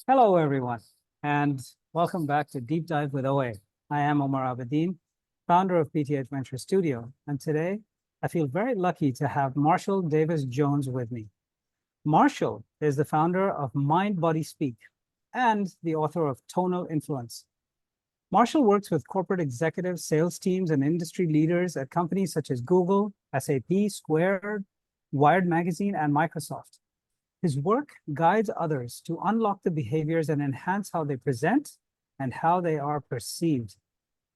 Hello, everyone, and welcome back to Deep Dive with OA. I am Omar Abedin, founder of PTH Venture Studio, and today I feel very lucky to have Marshall Davis Jones with me. Marshall is the founder of MindBodySpeak and the author of Tonal Influence. Marshall works with corporate executives, sales teams, and industry leaders at companies such as Google, SAP, Square, Wired Magazine, and Microsoft. His work guides others to unlock the behaviors and enhance how they present and how they are perceived.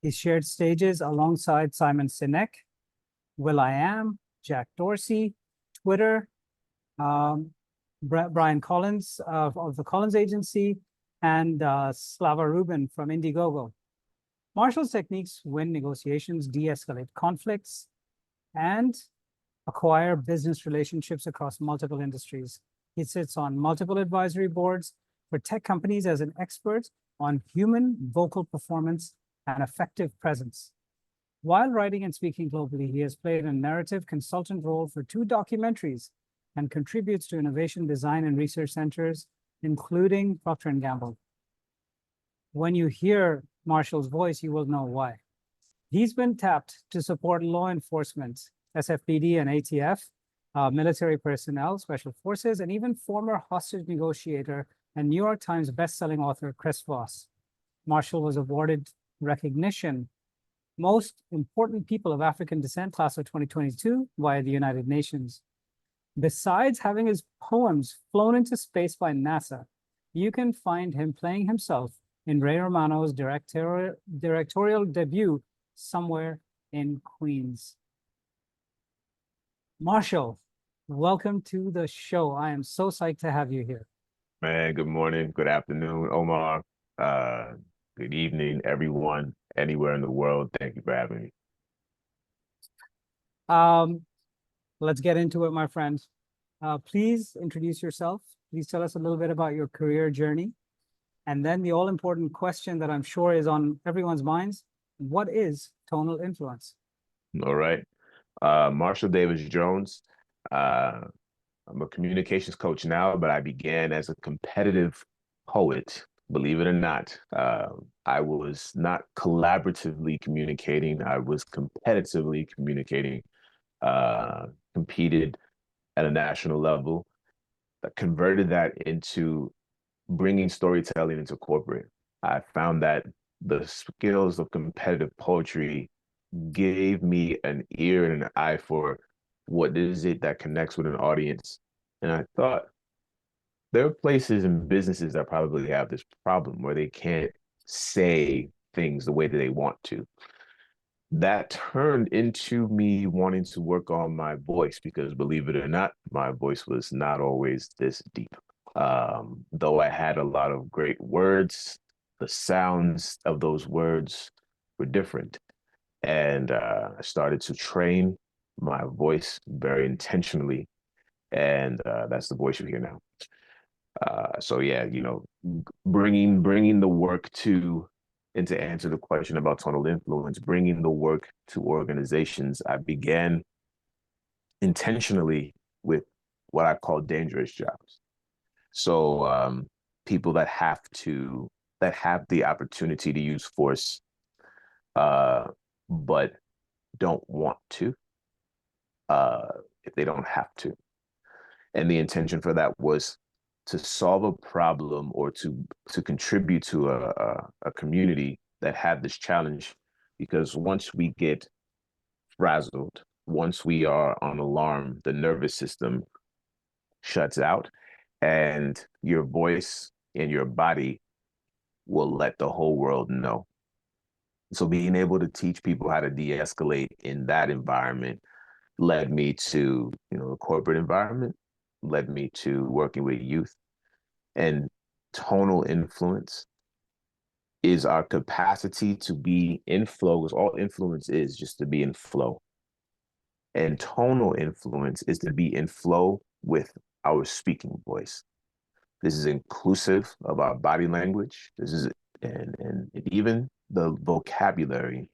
He's shared stages alongside Simon Sinek, will.i.am, Jack Dorsey, Twitter, Brian Collins of the Collins Agency, and Slava Rubin from Indiegogo. Marshall's techniques win negotiations, de-escalate conflicts, and acquire business relationships across multiple industries. He sits on multiple advisory boards for tech companies as an expert on human vocal performance and affective presence. While writing and speaking globally, he has played a narrative consultant role for 2 documentaries and contributes to innovation design and research centers, including Proctor Gamble. When you hear Marshall's voice, you will know why. He's been tapped to support law enforcement, SFPD and ATF, military personnel, special forces, and even former hostage negotiator and New York Times bestselling author Chris Voss. Marshall was awarded recognition Most Important People of African Descent, class of 2022, via the United Nations. Besides having his poems flown into space by NASA, you can find him playing himself in Ray Romano's directorial debut, Somewhere in Queens. Marshall, welcome to the show. I am so psyched to have you here. Man, good morning, good afternoon, Omar. Good evening, everyone, anywhere in the world. Thank you for having me. Let's get into it, my friend. Please introduce yourself. Please tell us a little bit about your career journey. And then the all-important question that I'm sure is on everyone's minds, what is tonal influence? All right. Marshall Davis Jones. I'm a communications coach now, but I began as a competitive poet, believe it or not. I was not collaboratively communicating. I was competitively communicating, competed at a national level, converted that into bringing storytelling into corporate. I found that the skills of competitive poetry gave me an ear and an eye for what is it that connects with an audience. And I thought there are places and businesses that probably have this problem where they can't say things the way that they want to. That turned into me wanting to work on my voice because, believe it or not, my voice was not always this deep. Though I had a lot of great words, the sounds of those words were different. And I started to train my voice very intentionally. And that's the voice you hear now. So yeah, bringing the work and to answer the question about tonal influence, bringing the work to organizations, I began intentionally with what I call dangerous jobs. So people that have the opportunity to use force, but don't want to, if they don't have to. And the intention for that was to solve a problem or to contribute to a community that had this challenge. Because once we get frazzled, once we are on alarm, the nervous system shuts out and your voice and your body will let the whole world know. So being able to teach people how to de-escalate in that environment led me to, the corporate environment, led me to working with youth. And tonal influence is our capacity to be in flow, because all influence is just to be in flow. And tonal influence is to be in flow with our speaking voice. This is inclusive of our body language. This is and even the vocabulary.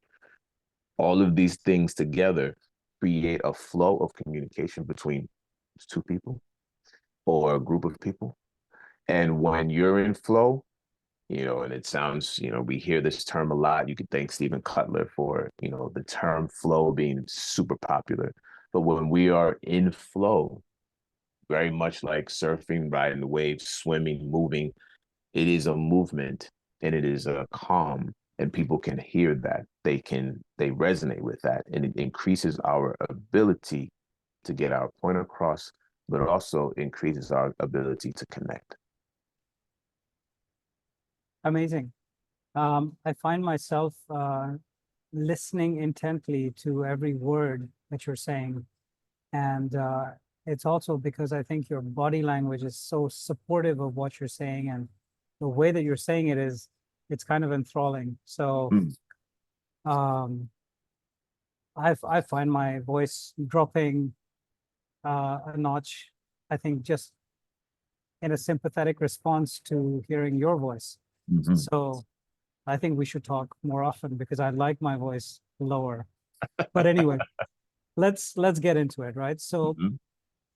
All of these things together create a flow of communication between 2 people or a group of people. And when you're in flow, and it sounds, we hear this term a lot. You could thank Stephen Cutler for, the term flow being super popular. But when we are in flow, very much like surfing, riding the waves, swimming, moving, it is a movement and it is a calm, and people can hear that. They resonate with that, and it increases our ability to get our point across, but it also increases our ability to connect. Amazing. I find myself listening intently to every word that you're saying. And it's also because I think your body language is so supportive of what you're saying, and the way that you're saying it's kind of enthralling. So I find my voice dropping a notch, I think, just in a sympathetic response to hearing your voice. So I think we should talk more often because I like my voice lower. But anyway, let's get into it, right? So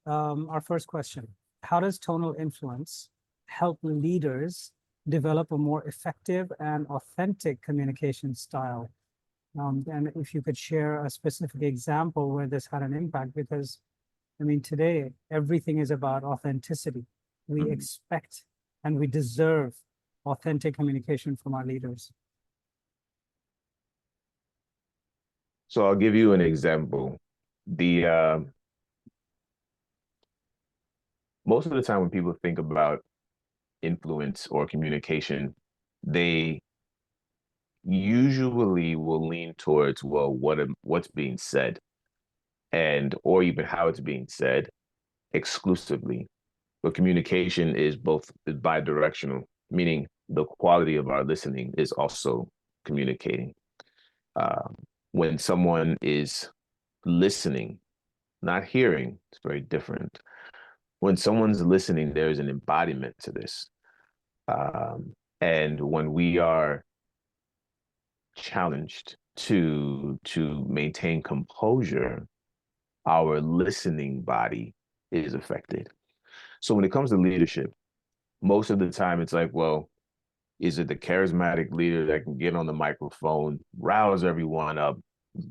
our first question: how does tonal influence help leaders develop a more effective and authentic communication style? And if you could share a specific example where this had an impact, because I mean, today everything is about authenticity. We expect and we deserve authentic communication from our leaders. So I'll give you an example. Most of the time when people think about influence or communication, they usually will lean towards, well, what's being said, and or even how it's being said exclusively. But communication is bi-directional, meaning the quality of our listening is also communicating. When someone is listening, not hearing, it's very different. When someone's listening, there's an embodiment to this. And when we are challenged to maintain composure, our listening body is affected. So when it comes to leadership, most of the time it's like, well, is it the charismatic leader that can get on the microphone, rouse everyone up,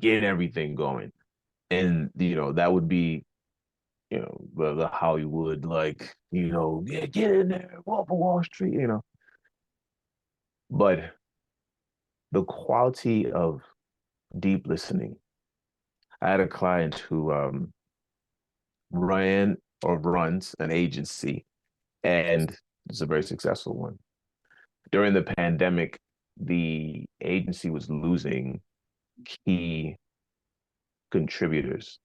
get everything going? And, that would be, the Hollywood, like, yeah, get in there, Wolf of Wall Street, But the quality of deep listening. I had a client who ran or runs an agency, and it's a very successful one. During the pandemic, the agency was losing key contributors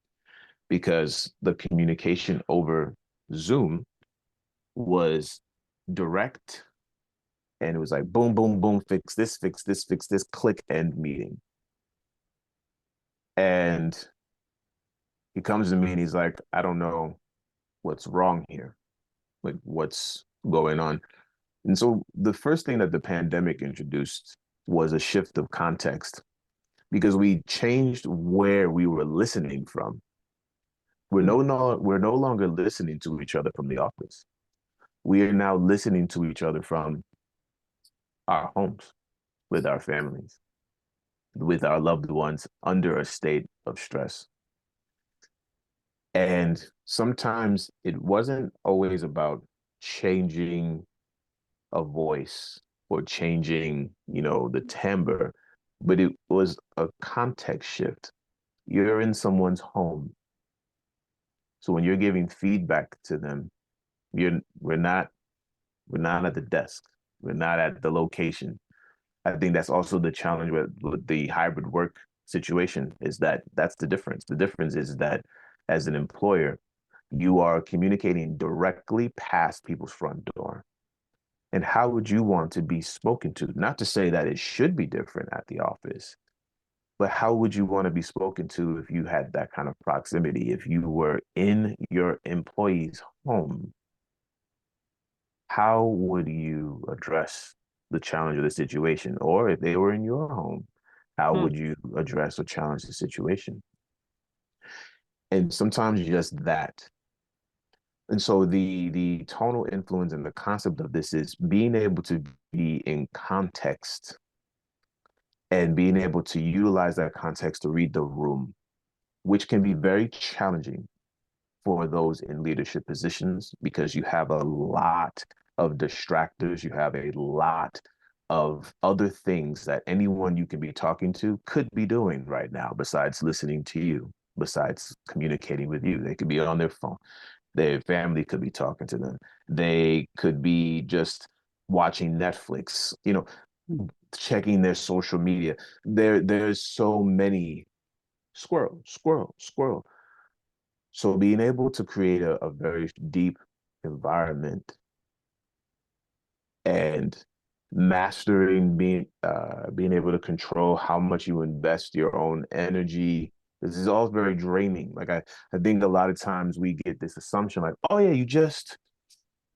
because the communication over Zoom was direct, and it was like boom, boom, boom, fix this, click, end meeting. And he comes to me and he's like, I don't know what's wrong here, like what's going on. And so the first thing that the pandemic introduced was a shift of context, because we changed where we were listening from. We're no longer listening to each other from the office. We are now listening to each other from our homes, with our families, with our loved ones under a state of stress. And sometimes it wasn't always about changing a voice or changing, the timbre, but it was a context shift. You're in someone's home. So when you're giving feedback to them, we're not at the desk. We're not at the location. I think that's also the challenge with the hybrid work situation, is that's the difference. The difference is that as an employer, you are communicating directly past people's front door. And how would you want to be spoken to? Not to say that it should be different at the office, but how would you want to be spoken to if you had that kind of proximity? If you were in your employee's home, how would you address the challenge of the situation? Or if they were in your home, how would you address or challenge the situation? And sometimes just that, And so the tonal influence and the concept of this is being able to be in context and being able to utilize that context to read the room, which can be very challenging for those in leadership positions because you have a lot of distractors, you have a lot of other things that anyone you can be talking to could be doing right now besides listening to you, besides communicating with you. They could be on their phone. Their family could be talking to them. They could be just watching Netflix, checking their social media. There's so many squirrel, squirrel, squirrel. So being able to create a very deep environment and mastering being able to control how much you invest your own energy. This is all very draining. Like I think a lot of times we get this assumption like, oh yeah, you just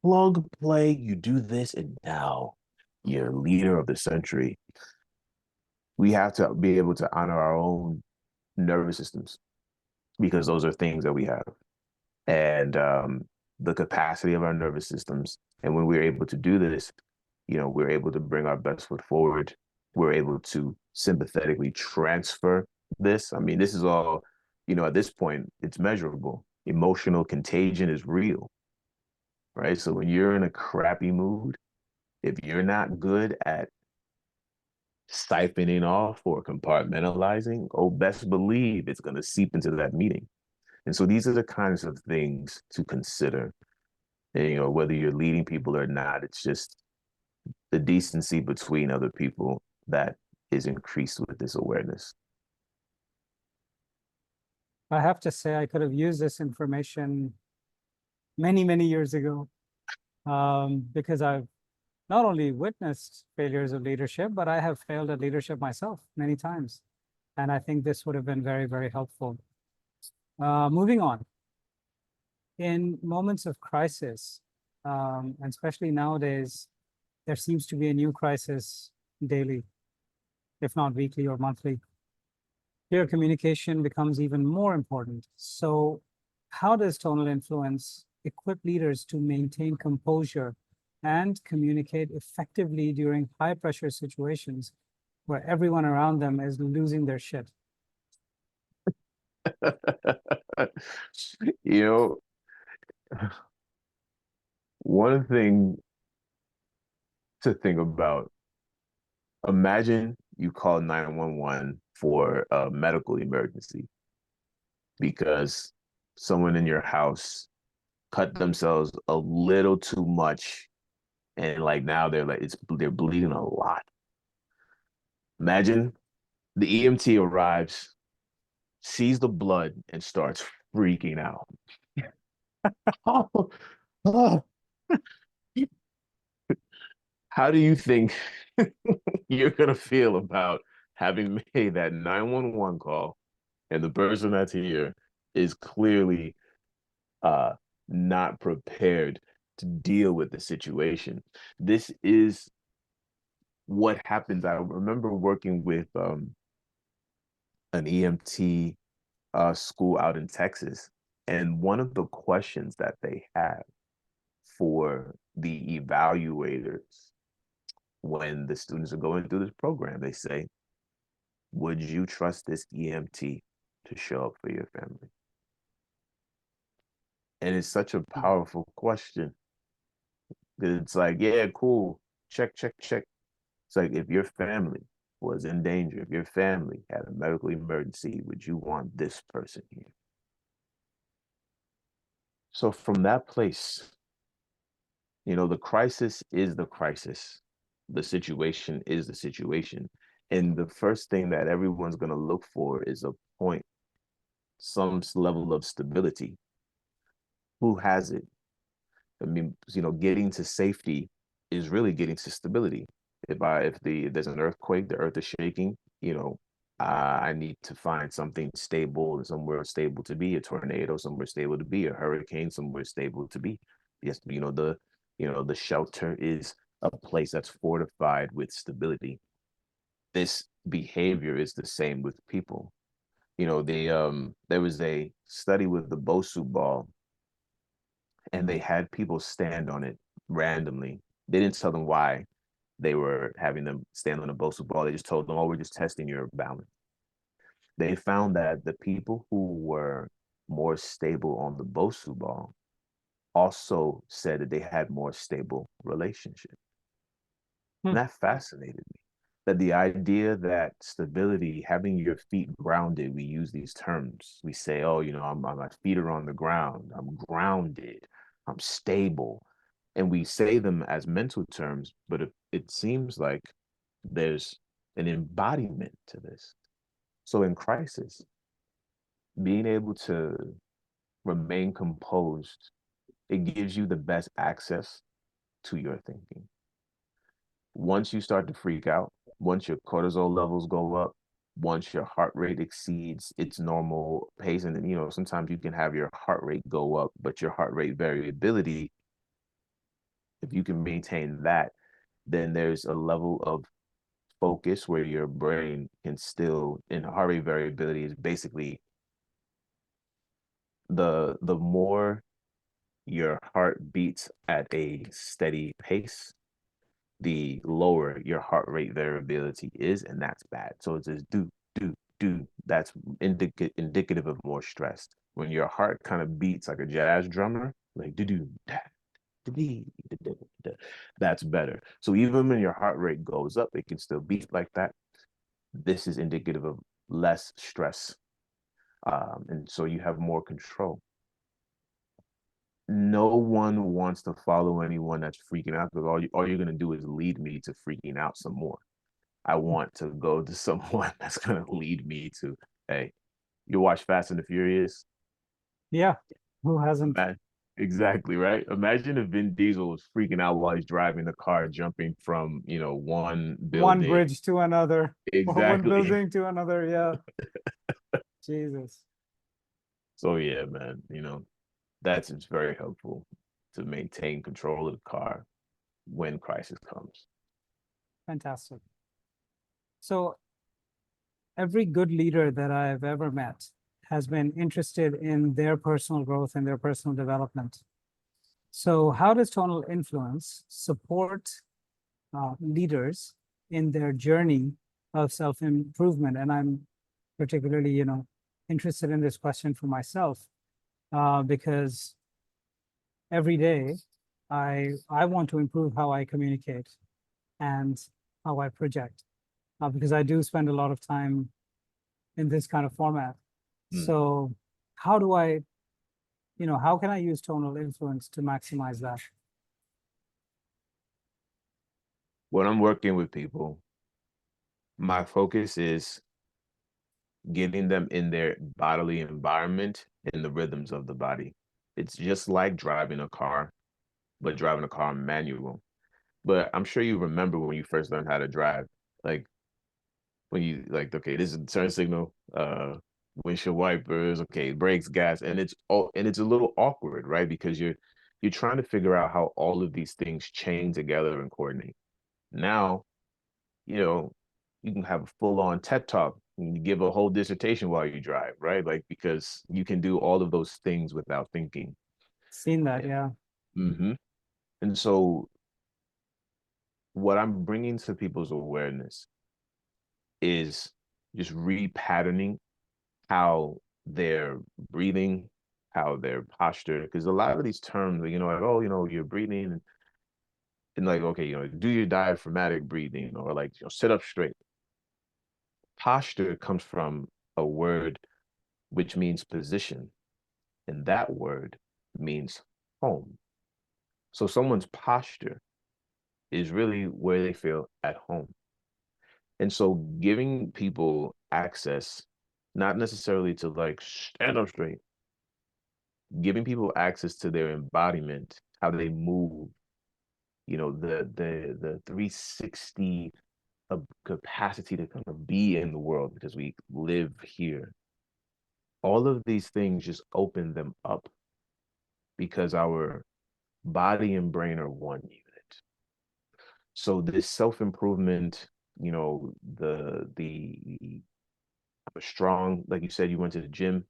plug, play, you do this, and now you're leader of the century. We have to be able to honor our own nervous systems because those are things that we have. And the capacity of our nervous systems. And when we're able to do this, we're able to bring our best foot forward. We're able to sympathetically transfer this. I mean, this is all, at this point, it's measurable. Emotional contagion is real, right? So when you're in a crappy mood, if you're not good at siphoning off or compartmentalizing, oh, best believe it's going to seep into that meeting. And so these are the kinds of things to consider. And, whether you're leading people or not, it's just the decency between other people that is increased with this awareness. I have to say, I could have used this information many, many years ago, because I've not only witnessed failures of leadership, but I have failed at leadership myself many times. And I think this would have been very, very helpful. Moving on. In moments of crisis, and especially nowadays, there seems to be a new crisis daily, if not weekly or monthly. Clear communication becomes even more important. So how does tonal influence equip leaders to maintain composure and communicate effectively during high pressure situations where everyone around them is losing their shit? you know, one thing to think about, imagine you call 911 for a medical emergency because someone in your house cut themselves a little too much and like now they're bleeding a lot. Imagine the EMT arrives, sees the blood, and starts freaking out. How do you think you're gonna feel about having made that 911 call and the person that's here is clearly uh not prepared to deal with the situation? This is what happens. I remember working with an EMT school out in Texas, and one of the questions that they have for the evaluators when the students are going through this program, they say, would you trust this EMT to show up for your family? And it's such a powerful question. It's like, yeah, cool. Check, check, check. It's like, if your family was in danger, if your family had a medical emergency, would you want this person here? So from that place, the crisis is the crisis. The situation is the situation. And the first thing that everyone's going to look for is a point, some level of stability. Who has it? I mean, getting to safety is really getting to stability. If there's an earthquake, the earth is shaking, I need to find something stable, somewhere stable to be, a tornado, somewhere stable to be, a hurricane, somewhere stable to be. Yes, the shelter is a place that's fortified with stability. This behavior is the same with people. There was a study with the Bosu ball and they had people stand on it randomly. They didn't tell them why they were having them stand on a Bosu ball. They just told them, oh, we're just testing your balance. They found that the people who were more stable on the Bosu ball also said that they had more stable relationships. Hmm. And that fascinated me. That the idea that stability, having your feet grounded, we use these terms. We say, oh, my feet are on the ground. I'm grounded. I'm stable. And we say them as mental terms, but it seems like there's an embodiment to this. So in crisis, being able to remain composed, it gives you the best access to your thinking. Once you start to freak out, once your cortisol levels go up, once your heart rate exceeds its normal pace, and sometimes you can have your heart rate go up, but your heart rate variability, if you can maintain that, then there's a level of focus where your brain can still, and heart rate variability is basically the more your heart beats at a steady pace, the lower your heart rate variability is, and that's bad. So it's just do. That's indicative of more stress. When your heart kind of beats like a jazz drummer, like do da da, that's better. So even when your heart rate goes up, it can still beat like that. This is indicative of less stress, and so you have more control. No one wants to follow anyone that's freaking out, because all you're gonna do is lead me to freaking out some more. I want to go to someone that's gonna lead me to, hey, you watch Fast and the Furious? Yeah, who hasn't? Man, exactly, right? Imagine if Vin Diesel was freaking out while he's driving the car, jumping from, one One building. bridge to another, or one Exactly. building to another. Yeah, Jesus. So yeah, man, that's it's very helpful to maintain control of the car when crisis comes. Fantastic. So every good leader that I've ever met has been interested in their personal growth and their personal development. So how does tonal influence support leaders in their journey of self-improvement? And I'm particularly, interested in this question for myself, because every day I want to improve how I communicate and how I project, because I do spend a lot of time in this kind of format. Mm. So how do I, how can I use tonal influence to maximize that? When I'm working with people, my focus is getting them in their bodily environment and the rhythms of the body. It's just like driving a car, but driving a car manual. But I'm sure you remember when you first learned how to drive, like when you like, okay, this is a turn signal, windshield wipers, okay, brakes, gas, and it's a little awkward, right? Because you're trying to figure out how all of these things chain together and coordinate. Now, you know, you can have a full-on TED talk and give a whole dissertation while you drive, right? Like, because you can do all of those things without thinking. Seen that, yeah. Mm-hmm. And so what I'm bringing to people's awareness is just repatterning how they're breathing, how their posture, because a lot of these terms, like, oh, you're breathing, and like, okay, do your diaphragmatic breathing, or like, sit up straight. Posture comes from a word which means position, and that word means home. So someone's posture is really where they feel at home. And so giving people access, not necessarily to like stand up straight, giving people access to their embodiment, how they move, the 360 capacity to kind of be in the world because we live here. All of these things just open them up because our body and brain are one unit. So this self-improvement, the strong, like you said, you went to the gym,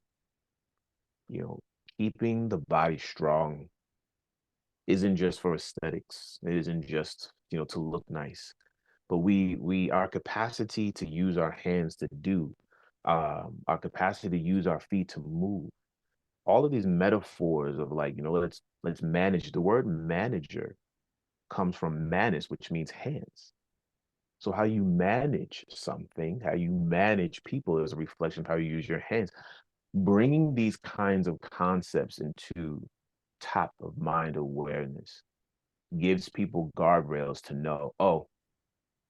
you know, keeping the body strong isn't just for aesthetics. It isn't just, to look nice, but our capacity to use our hands to do, our capacity to use our feet to move, all of these metaphors of like, let's manage. The word manager comes from manus, which means hands. So how you manage something, how you manage people is a reflection of how you use your hands. Bringing these kinds of concepts into top of mind awareness gives people guardrails to know, oh,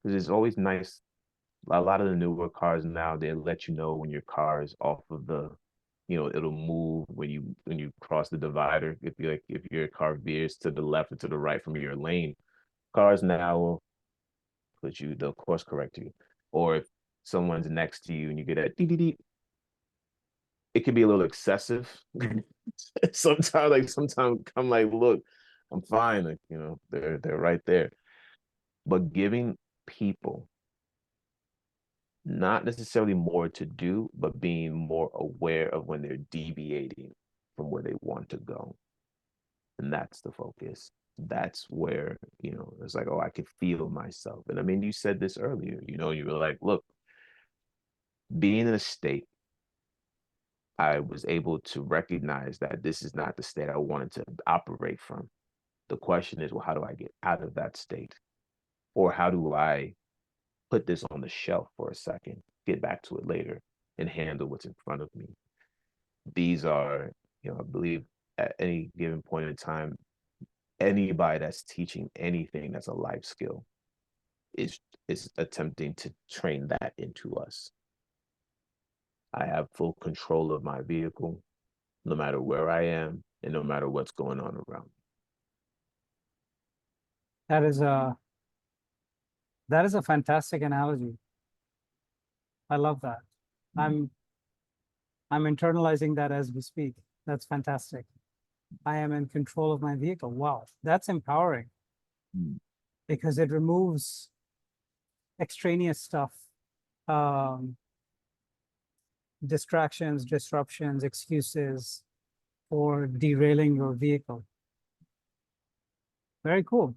because it's always nice. A lot of the newer cars now, they let you know when your car is off of the, it'll move when you cross the divider. If your car veers to the left or to the right from your lane, cars now will they'll course correct you. Or if someone's next to you and you get that dee dee dee, it can be a little excessive. Sometimes I'm like, look, I'm fine. Like, they're right there. But giving people not necessarily more to do, but being more aware of when they're deviating from where they want to go. And that's the focus. That's where, it's like, oh, I can feel myself. And I mean, you said this earlier, you were like, look, being in a state, I was able to recognize that this is not the state I wanted to operate from. The question is, well, how do I get out of that state? Or how do I put this on the shelf for a second, get back to it later, and handle what's in front of me? These are, I believe at any given point in time, anybody that's teaching anything that's a life skill is attempting to train that into us. I have full control of my vehicle, no matter where I am and no matter what's going on around me. That is a fantastic analogy. I love that. I'm internalizing that as we speak. That's fantastic. I am in control of my vehicle. Wow, that's empowering because it removes extraneous stuff, distractions, disruptions, excuses for derailing your vehicle. Very cool.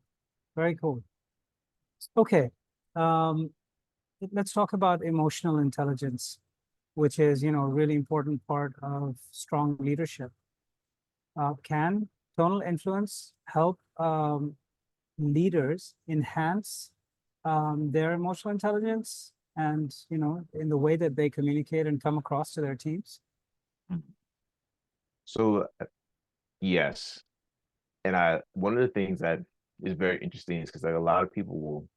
Very cool. Okay. Let's talk about emotional intelligence, which is, a really important part of strong leadership. Can tonal influence help leaders enhance their emotional intelligence and, in the way that they communicate and come across to their teams? So, yes. And one of the things that is very interesting is because like a lot of people will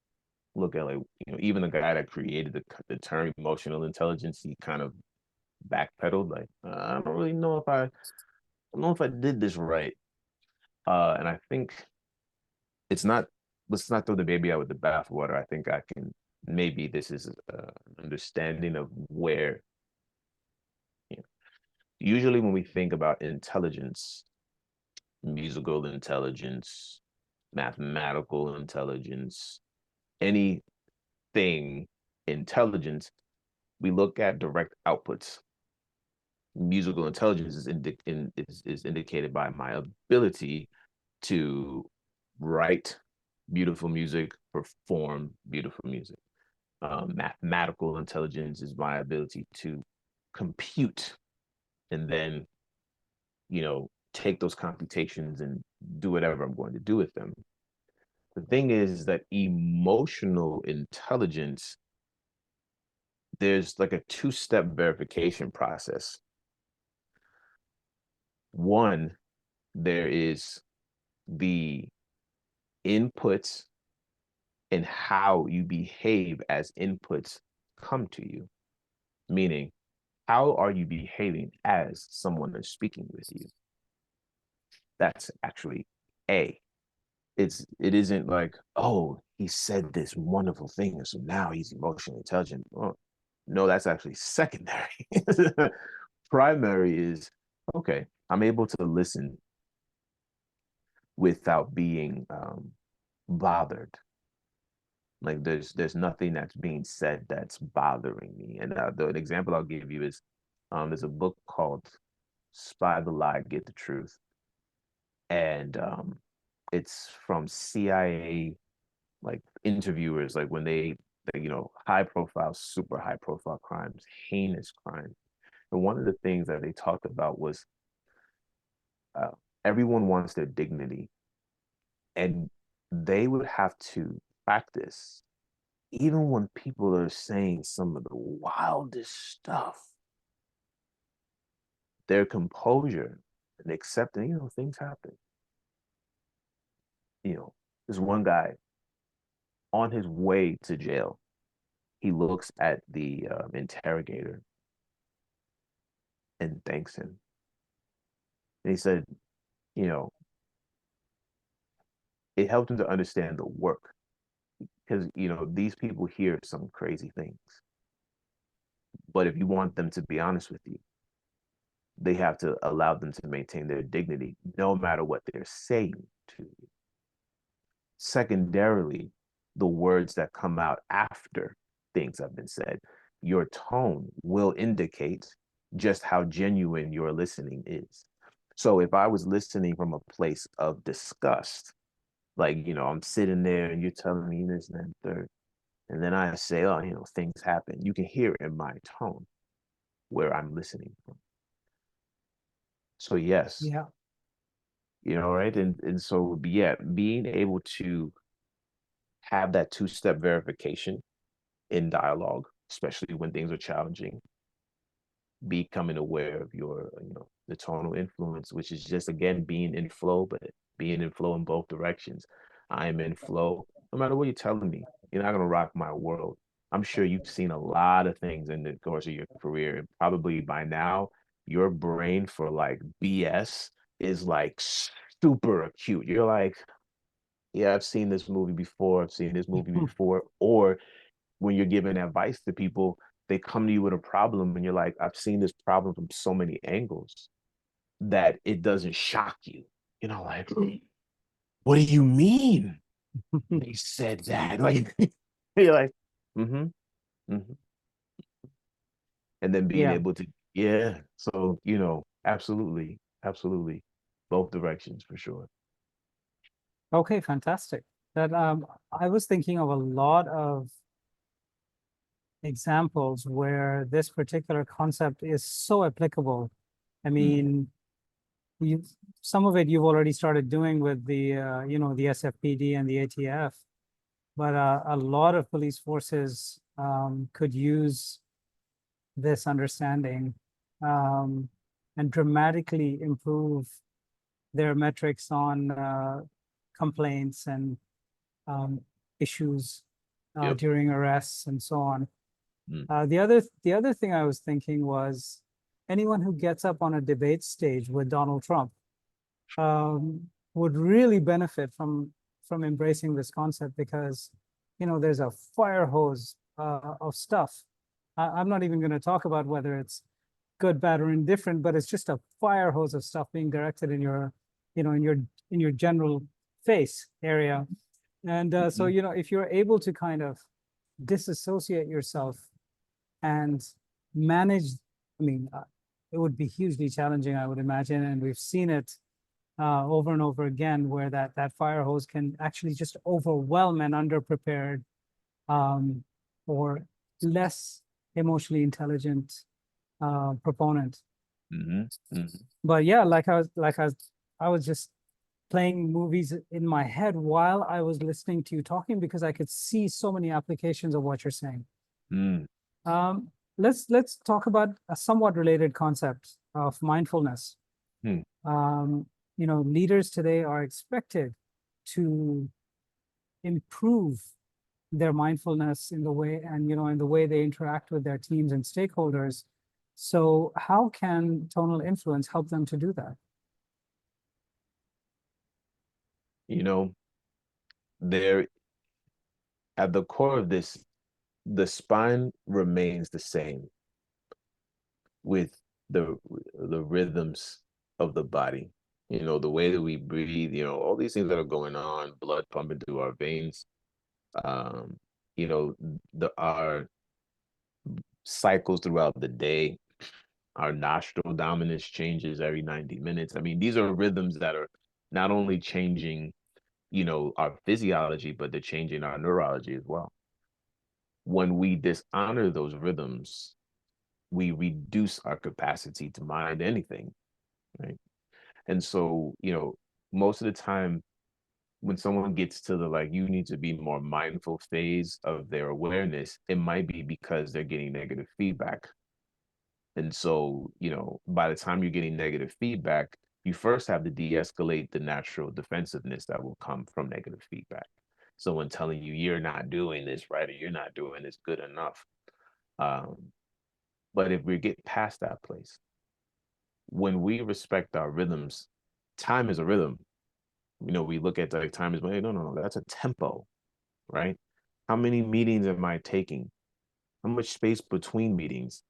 look at like, even the guy that created the term emotional intelligence, he kind of backpedaled like, I don't really know if I don't know if I did this right. And I think let's not throw the baby out with the bathwater. I think maybe this is an understanding of where, usually when we think about intelligence, musical intelligence, mathematical intelligence, anything intelligence, we look at direct outputs. Musical intelligence is indicated by my ability to write beautiful music, perform beautiful music. Mathematical intelligence is my ability to compute and then, take those computations and do whatever I'm going to do with them. The thing is that emotional intelligence, there's like a two-step verification process. One, there is the inputs and how you behave as inputs come to you. Meaning, how are you behaving as someone that's speaking with you? That's actually A. It isn't like, oh, he said this wonderful thing, and so now he's emotionally intelligent. Oh, no, that's actually secondary. Primary is, okay, I'm able to listen without being bothered. Like there's nothing that's being said that's bothering me. And the example I'll give you is there's a book called Spy the Lie, Get the Truth. And it's from CIA like interviewers, like when you know, high profile, super high profile crimes, heinous crimes. And one of the things that they talked about was uh, everyone wants their dignity, and they would have to practice even when people are saying some of the wildest stuff, their composure and accepting, you know, things happen. You know, there's one guy on his way to jail. He looks at the interrogator and thanks him. And he said, you know, it helped him to understand the work because, you know, these people hear some crazy things. But if you want them to be honest with you, they have to allow them to maintain their dignity no matter what they're saying to you. Secondarily, the words that come out after things have been said, your tone will indicate just how genuine your listening is. So if I was listening from a place of disgust, like, you know, I'm sitting there and you're telling me this and that and third, and then I say, oh, you know, things happen, you can hear in my tone where I'm listening from. So yes, Yeah. you know, right? And so yeah, being able to have that two-step verification in dialogue, especially when things are challenging, becoming aware of your, you know, the tonal influence, which is just again being in flow, but being in flow in both directions. I am in flow. No matter what you're telling me, you're not gonna rock my world. I'm sure you've seen a lot of things in the course of your career, and probably by now, your brain for like BS is like super acute. You're like, yeah, I've seen this movie before, I've seen this movie before, or when you're giving advice to people, they come to you with a problem and you're like, I've seen this problem from so many angles that it doesn't shock you. You know, like, what do you mean they said that? Like, you're like, mm-hmm, mm-hmm. And then being Yeah. able to, yeah. So, you know, absolutely, absolutely. Both directions for sure. Okay, fantastic. That I was thinking of a lot of examples where this particular concept is so applicable. I Mm, mean, you some of it you've already started doing with the you know, the SFPD and the ATF, but a lot of police forces could use this understanding um, and dramatically improve their metrics on complaints and um, issues yep. during arrests and so on. Mm, The other thing I was thinking was anyone who gets up on a debate stage with Donald Trump would really benefit from embracing this concept because, you know, there's a fire hose of stuff. I'm not even going to talk about whether it's good, bad, or indifferent, but it's just a fire hose of stuff being directed in your, you know, in your general face area. And so, mhm, you know, if you're able to kind of disassociate yourself and manage, I mean, it would be hugely challenging, I would imagine, and we've seen it over and over again, where that fire hose can actually just overwhelm an underprepared um, or less emotionally intelligent proponent. mhm, mhm. But yeah, I was just playing movies in my head while I was listening to you talking because I could see so many applications of what you're saying. Mm, Um, let's talk about a somewhat related concept of mindfulness. mm. Um, you know, leaders today are expected to improve their mindfulness in the way and, you know, in the way they interact with their teams and stakeholders. So how can tonal influence help them to do that? You know, there at the core of this, the spine remains the same with the rhythms of the body. You know, the way that we breathe, you know, all these things that are going on, blood pumping through our veins, um, you know, our cycles throughout the day, our nostril dominance changes every 90 minutes. I mean, these are rhythms that are not only changing our physiology, but they're changing our neurology as well. When we dishonor those rhythms, we reduce our capacity to mind anything, right? And so, most of the time when someone gets to the like, you need to be more mindful phase of their awareness, it might be because they're getting negative feedback. And so, by the time you're getting negative feedback, you first have to de-escalate the natural defensiveness that will come from negative feedback. Someone telling you you're not doing this right, or you're not doing this good enough. But if we get past that place, when we respect our rhythms, time is a rhythm. We look at like time is, no, that's a tempo, right? How many meetings am I taking? How much space between meetings?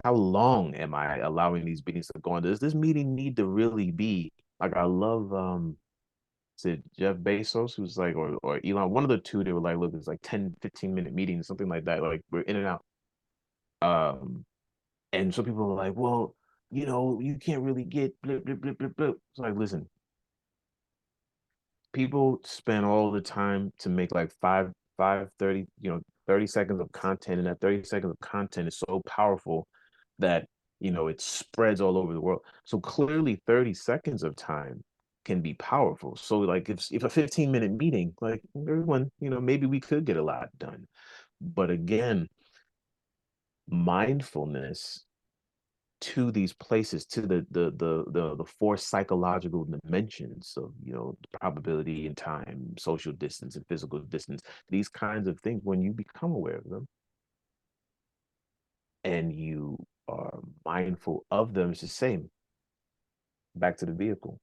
How long am I allowing these meetings to go on? Does this meeting need to really be like, I love is it Jeff Bezos who's like, or Elon, one of the two, they were like, look, it's like 10-15 minute meetings, something like that. Like we're in and out. And so people are like, well, you can't really get blip, blip, blip, blip, blip. It's like, listen, people spend all the time to make like 30, 30 seconds of content. And that 30 seconds of content is so powerful that, it spreads all over the world. So clearly 30 seconds of time can be powerful. So like if a 15-minute meeting, like everyone, maybe we could get a lot done. But again, mindfulness to these places, to the four psychological dimensions of the probability and time, social distance and physical distance, these kinds of things, when you become aware of them and you are mindful of them, it's the same. Back to the vehicle.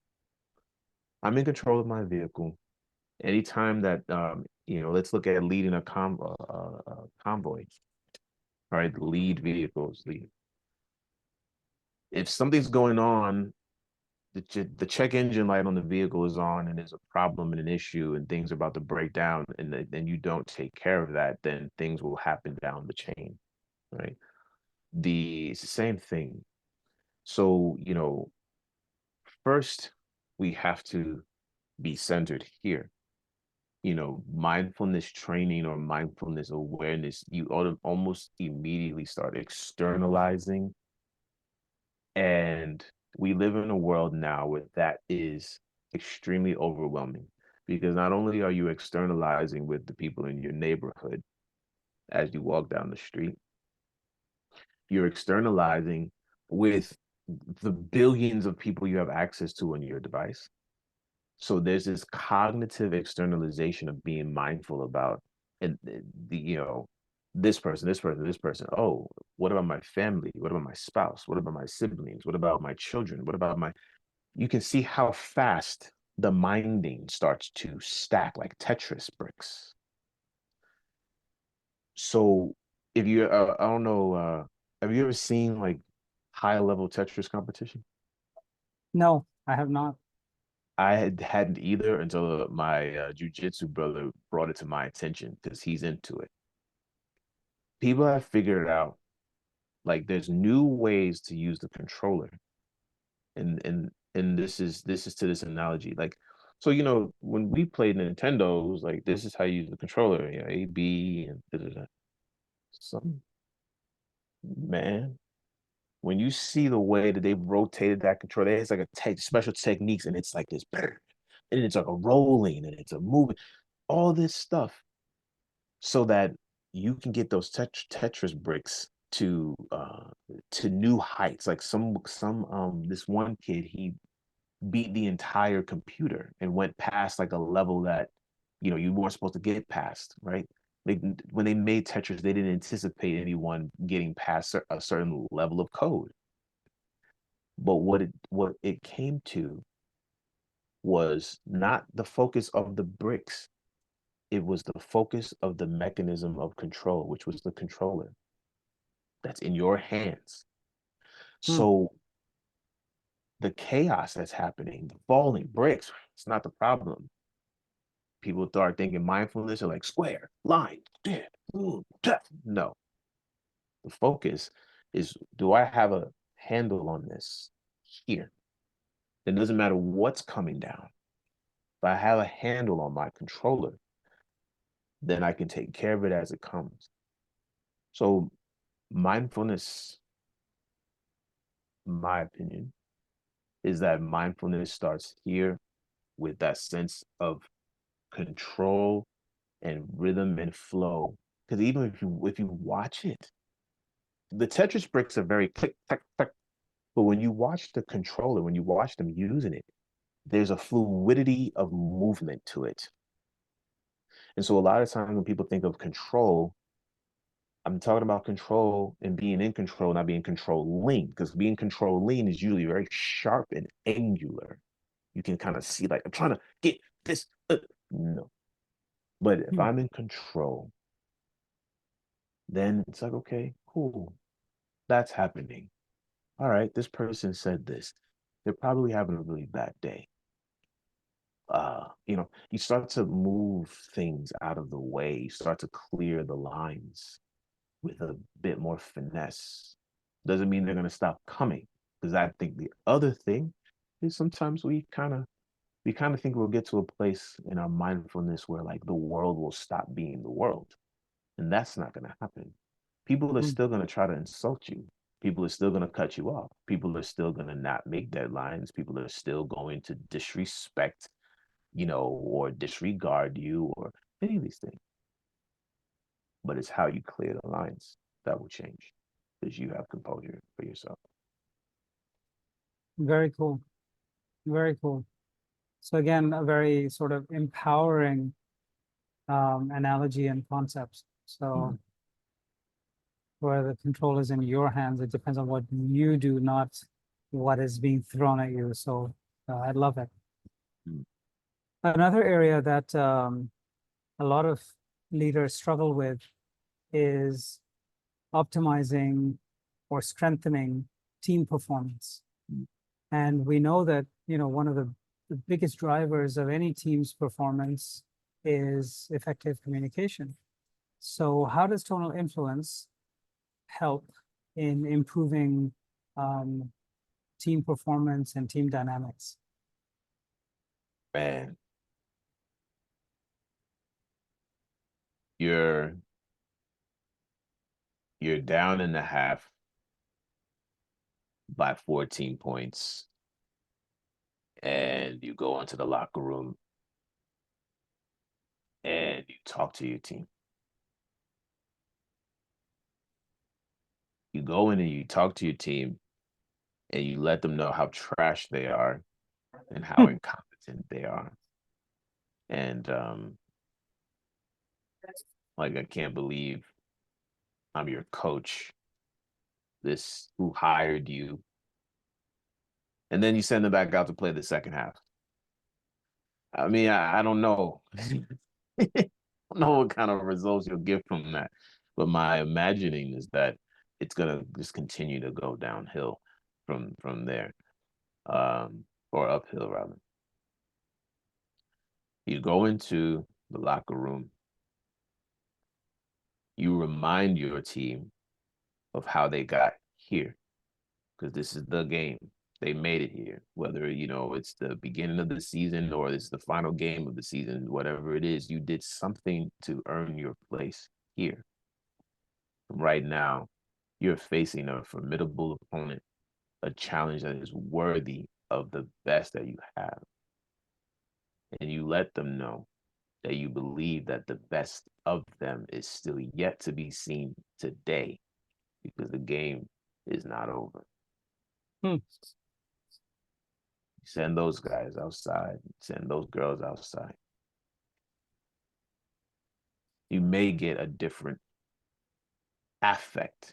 I'm in control of my vehicle. Anytime that let's look at leading a convoy. All right, lead vehicles, lead. If something's going on, the check engine light on the vehicle is on and there's a problem and an issue and things are about to break down, and then you don't take care of that, then things will happen down the chain, right? It's the same thing. So, first we have to be centered here. Mindfulness training or mindfulness awareness, you almost immediately start externalizing. And we live in a world now where that is extremely overwhelming, because not only are you externalizing with the people in your neighborhood as you walk down the street, you're externalizing with the billions of people you have access to on your device. So there's this cognitive externalization of being mindful about, and this person, this person, this person. Oh, what about my family? What about my spouse? What about my siblings? What about my children? What about you can see how fast the minding starts to stack like Tetris bricks. So if you, I don't know, have you ever seen like high level Tetris competition? No, I have not. I hadn't either until my jujitsu brother brought it to my attention because he's into it. People have figured out like there's new ways to use the controller, and this is to this analogy. Like, so when we played Nintendo, it was like this is how you use the controller, A, B, and da. Some man, when you see the way that they've rotated that controller, it's like special techniques, and it's like this, and it's like a rolling, and it's a moving, all this stuff, so that you can get those Tetris bricks to new heights. Like this one kid, he beat the entire computer and went past like a level that you weren't supposed to get past, right? When they made Tetris, they didn't anticipate anyone getting past a certain level of code. But what it came to was not the focus of the bricks. It was the focus of the mechanism of control, which was the controller that's in your hands. Hmm. So the chaos that's happening, the falling bricks, it's not the problem. People start thinking mindfulness are like square, line, no. The focus is, do I have a handle on this here? It doesn't matter what's coming down. If I have a handle on my controller, then I can take care of it as it comes. So mindfulness, my opinion, is that mindfulness starts here with that sense of control and rhythm and flow. Because even if you watch it, the Tetris bricks are very click, click, click. But when you watch the controller, when you watch them using it, there's a fluidity of movement to it. And so a lot of times when people think of control, I'm talking about control and being in control, not being controlling, because being controlling is usually very sharp and angular. You can kind of see, like, I'm trying to get this. No. But if I'm in control, then it's like, okay, cool. That's happening. All right, this person said this. They're probably having a really bad day. You start to move things out of the way, you start to clear the lines with a bit more finesse. Doesn't mean they're going to stop coming, because I think the other thing is sometimes we kind of think we'll get to a place in our mindfulness where, like, the world will stop being the world, and that's not going to happen. People are still going to try to insult you. People are still going to cut you off. People are still going to not make deadlines. People are still going to disrespect, or disregard you, or any of these things. But it's how you clear the lines that will change, because you have composure for yourself. Very cool. Very cool. So again, a very sort of empowering analogy and concepts. So where the control is in your hands, it depends on what you do, not what is being thrown at you. So I love it. Mm. Another area that a lot of leaders struggle with is optimizing or strengthening team performance. And we know that, one of the biggest drivers of any team's performance is effective communication. So how does tonal influence help in improving team performance and team dynamics? Man, you're down in the half by 14 points, and you go into the locker room and you talk to your team. You go in and you talk to your team and you let them know how trash they are and how incompetent they are. And like, I can't believe I'm your coach, this who hired you. And then you send them back out to play the second half. I mean, I don't know. I don't know what kind of results you'll get from that. But my imagining is that it's gonna just continue to go downhill from there. Or uphill rather. You go into the locker room, you remind your team of how they got here, because this is the game. They made it here, whether it's the beginning of the season or it's the final game of the season, whatever it is, you did something to earn your place here. Right now, you're facing a formidable opponent, a challenge that is worthy of the best that you have. And you let them know that you believe that the best of them is still yet to be seen today, because the game is not over. Send those guys outside, send those girls outside. You may get a different affect.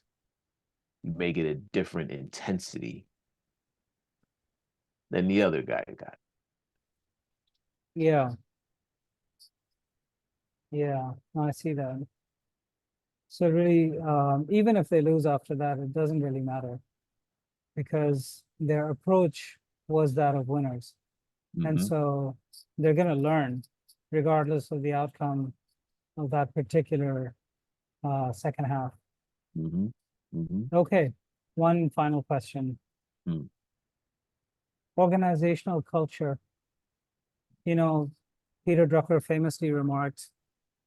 You may get a different intensity than the other guy got. Yeah. Yeah, I see that. So really, even if they lose after that, it doesn't really matter, because their approach was that of winners. And so they're going to learn regardless of the outcome of that particular second half. Okay, one final question. Organizational culture You know, Peter Drucker famously remarked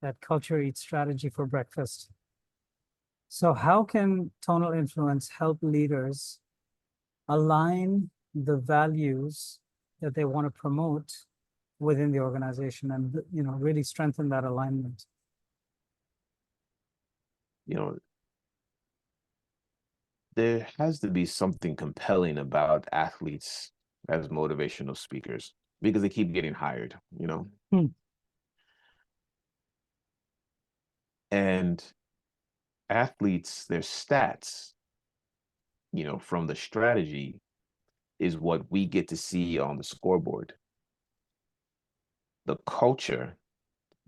that culture eats strategy for breakfast. So how can tonal influence help leaders align the values that they want to promote within the organization and, you know, really strengthen that alignment? You know, there has to be something compelling about athletes as motivational speakers because they keep getting hired, you know. Hmm. And athletes, their stats, you know, from the strategy is what we get to see on the scoreboard. The culture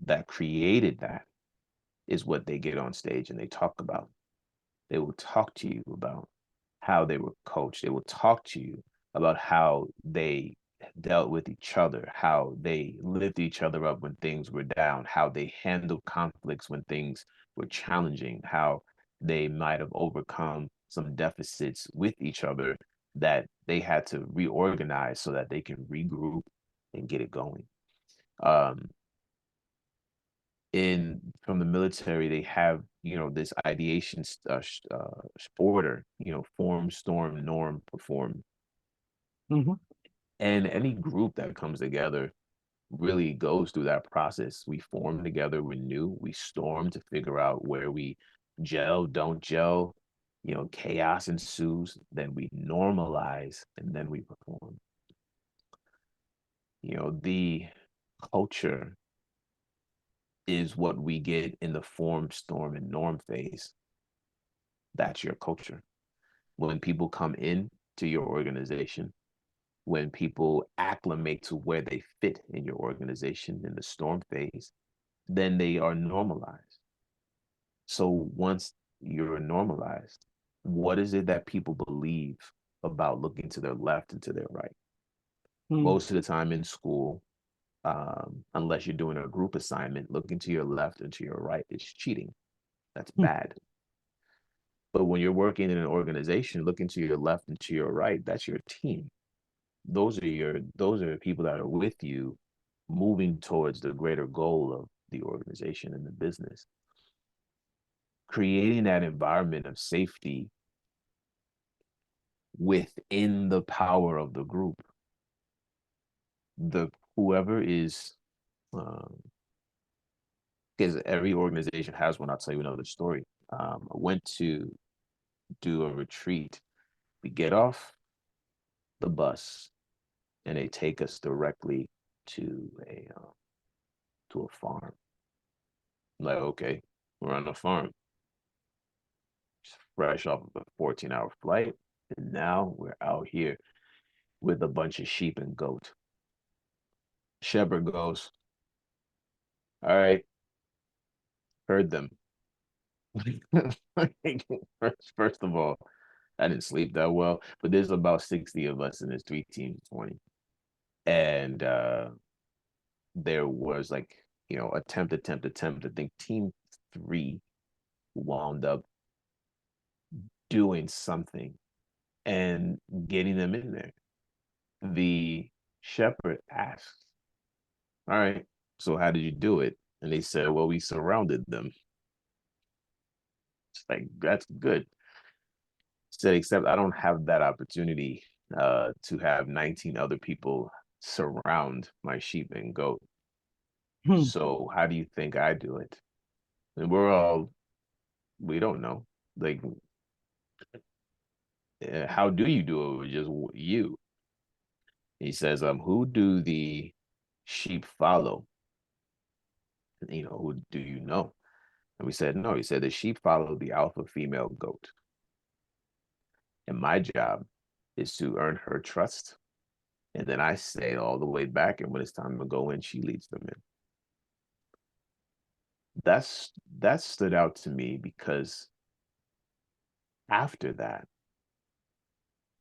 that created that is what they get on stage and they talk about. They will talk to you about how they were coached. They will talk to you about how they dealt with each other, how they lifted each other up when things were down, how they handled conflicts when things were challenging, how they might have overcome some deficits with each other that they had to reorganize so that they can regroup and get it going. Um, in from the military, they have, you know, this ideation order, you know, form, storm, norm, perform. Mm-hmm. And any group that comes together really goes through that process. We form together, renew, we storm to figure out where we gel, don't gel, you know, chaos ensues, then we normalize, and then we perform. You know, the culture is what we get in the form, storm, and norm phase. That's your culture. When people come in to your organization, when people acclimate to where they fit in your organization in the storm phase, then they are normalized. So once you're normalized, what is it that people believe about looking to their left and to their right? Most of the time in school, unless you're doing a group assignment, looking to your left and to your right is cheating. That's bad. But when you're working in an organization, looking to your left and to your right, that's your team. Those are the people that are with you moving towards the greater goal of the organization and the business. Creating that environment of safety within the power of the group. The whoever is because every organization has one. I'll tell you another story. I went to do a retreat. We get off the bus and they take us directly to a farm. I'm like, okay, we're on a farm. Just fresh off of a 14-hour flight. And now we're out here with a bunch of sheep and goat. Shepherd goes, all right, herd them. First of all, I didn't sleep that well, but there's about 60 of us and there's 3 teams of 20. And there was like, you know, attempt. I think team 3 wound up doing something and getting them in there. The shepherd asked, all right, so how did you do it? And they said, well, we surrounded them. It's like, that's good. Said, except I don't have that opportunity to have 19 other people surround my sheep and goat. So how do you think I do it? And we don't know. Like, how do you do it with just you? He says, who do the sheep follow? You know, who do you know? And we said, no. He said, the sheep follow the alpha female goat. And my job is to earn her trust. And then I stay all the way back. And when it's time to go in, she leads them in. That stood out to me because after that,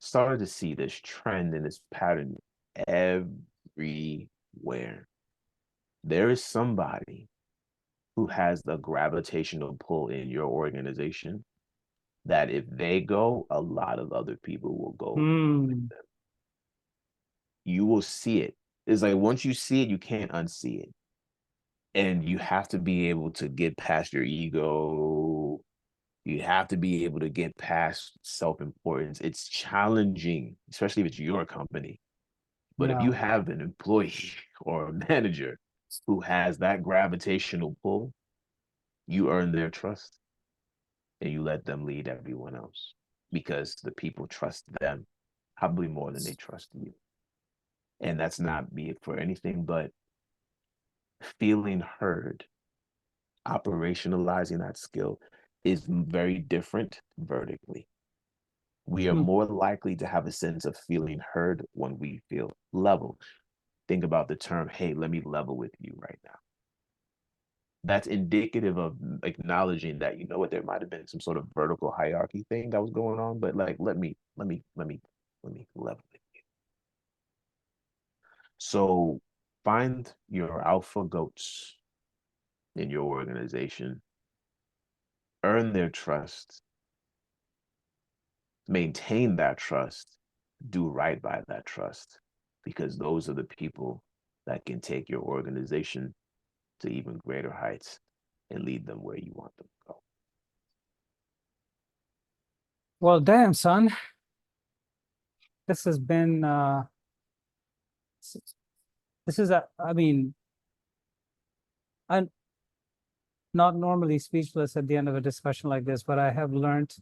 started to see this trend and this pattern everywhere. There is somebody who has the gravitational pull in your organization that if they go, a lot of other people will go with them. You will see it It's like once you see it, you can't unsee it. And you have to be able to get past your ego. You have to be able to get past self-importance. It's challenging, especially if it's your company. But if Yeah. you have an employee or a manager who has that gravitational pull, you earn their trust and you let them lead everyone else because the people trust them probably more than they trust you. And that's not be it for anything but feeling heard, operationalizing that skill is very different vertically. We are Hmm. more likely to have a sense of feeling heard when we feel level. Think about the term, hey, let me level with you right now. That's indicative of acknowledging that, you know what, there might have been some sort of vertical hierarchy thing that was going on, but like, let me level with you. So find your alpha goats in your organization, earn their trust, maintain that trust, do right by that trust, because those are the people that can take your organization to even greater heights and lead them where you want them to go. Well, damn, son, this has been this is a, I mean, I'm not normally speechless at the end of a discussion like this, but I have learned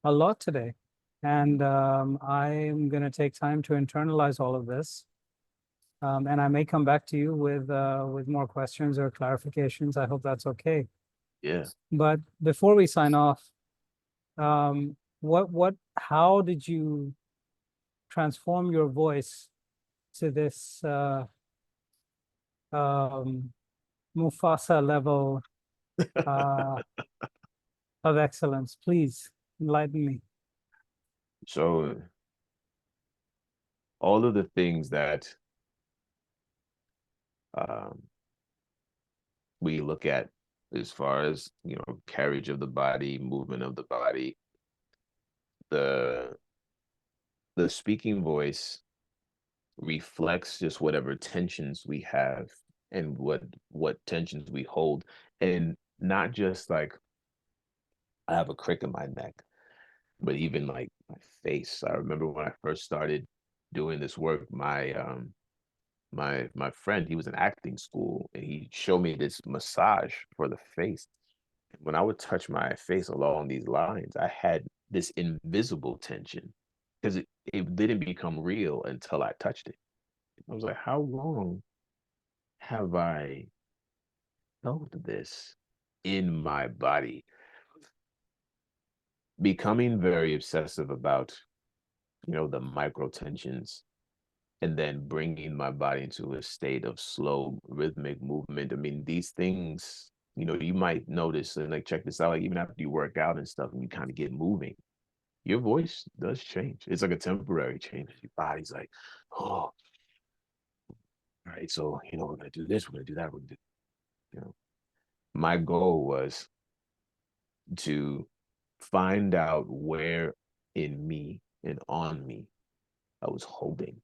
a lot today. And I'm going to take time to internalize all of this. And I may come back to you with more questions or clarifications. I hope that's okay. Yeah. But before we sign off, how did you transform your voice to this um, Mufasa level uh, of excellence? Please enlighten me. So all of the things that um, we look at as far as, you know, carriage of the body, movement of the body, the the speaking voice reflects just whatever tensions we have and what tensions we hold, and not just like I have a crick in my neck, but even like my face. I remember when I first started doing this work, my friend, he was in acting school and he showed me this massage for the face. When I would touch my face along these lines, I had this invisible tension because it didn't become real until I touched it. I was like, how long have I felt this in my body? Becoming very obsessive about, you know, the micro tensions and then bringing my body into a state of slow rhythmic movement. I mean, these things, you know, you might notice and like check this out, like even after you work out and stuff and you kind of get moving, your voice does change. It's like a temporary change. Your body's like, oh, all right, so you know, we're gonna do this, we're gonna do that, we're gonna do, you know. My goal was to find out where in me and on me I was holding.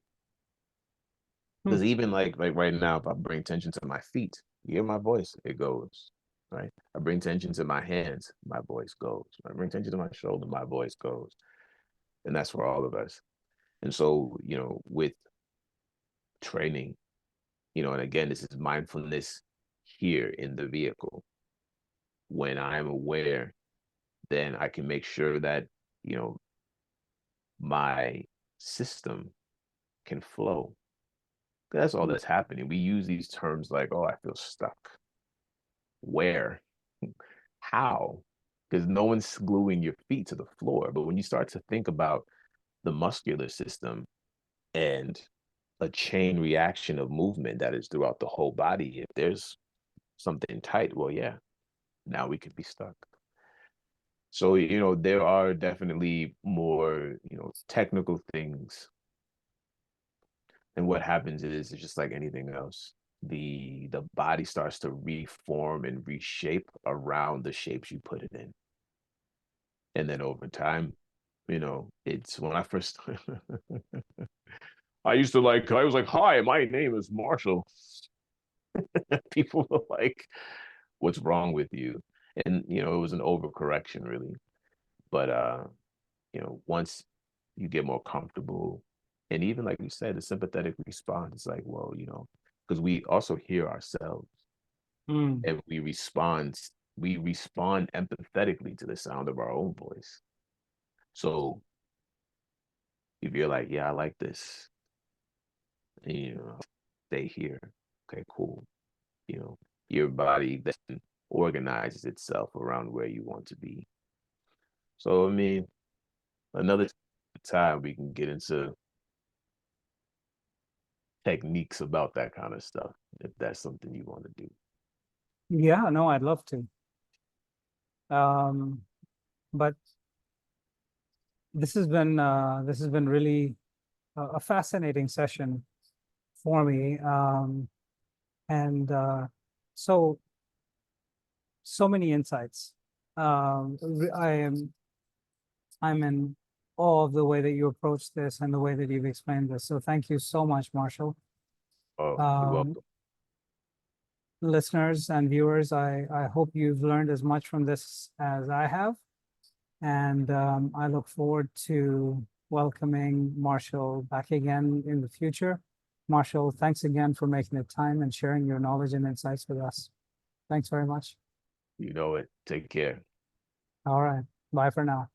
Hmm. Because even like right now, if I bring tension to my feet, you hear my voice, it goes. Right. I bring tension to my hands, my voice goes. I bring tension to my shoulder, my voice goes. And that's for all of us. And so, you know, with training, you know, and again, this is mindfulness here in the vehicle. When I'm aware, then I can make sure that, you know, my system can flow. That's all that's happening. We use these terms like, oh, I feel stuck. Where? How? Because no one's gluing your feet to the floor. But when you start to think about the muscular system and a chain reaction of movement that is throughout the whole body, if there's something tight, well, yeah, now we could be stuck. So, you know, there are definitely more, you know, technical things. And what happens is it's just like anything else. The body starts to reform and reshape around the shapes you put it in. And then over time, you know, it's when I first I was like, hi, my name is Marshall. People were like, what's wrong with you? And, you know, it was an overcorrection really. But, you know, once you get more comfortable, and even like you said, the sympathetic response is like, well, you know, because we also hear ourselves Mm. and we respond empathetically to the sound of our own voice. So if you're like, yeah, I like this, and, you know, stay here. Okay, cool. You know, your body then organizes itself around where you want to be. So, I mean, another time we can get into techniques about that kind of stuff, if that's something you want to do. Yeah, no, I'd love to. But this has been really a fascinating session for me. And so so many insights. I'm in awe of the way that you approach this and the way that you've explained this. So thank you so much, Marshall. Oh, you're welcome. Listeners and viewers, I hope you've learned as much from this as I have. And I look forward to welcoming Marshall back again in the future. Marshall, thanks again for making the time and sharing your knowledge and insights with us. Thanks very much. You know it. Take care. All right. Bye for now.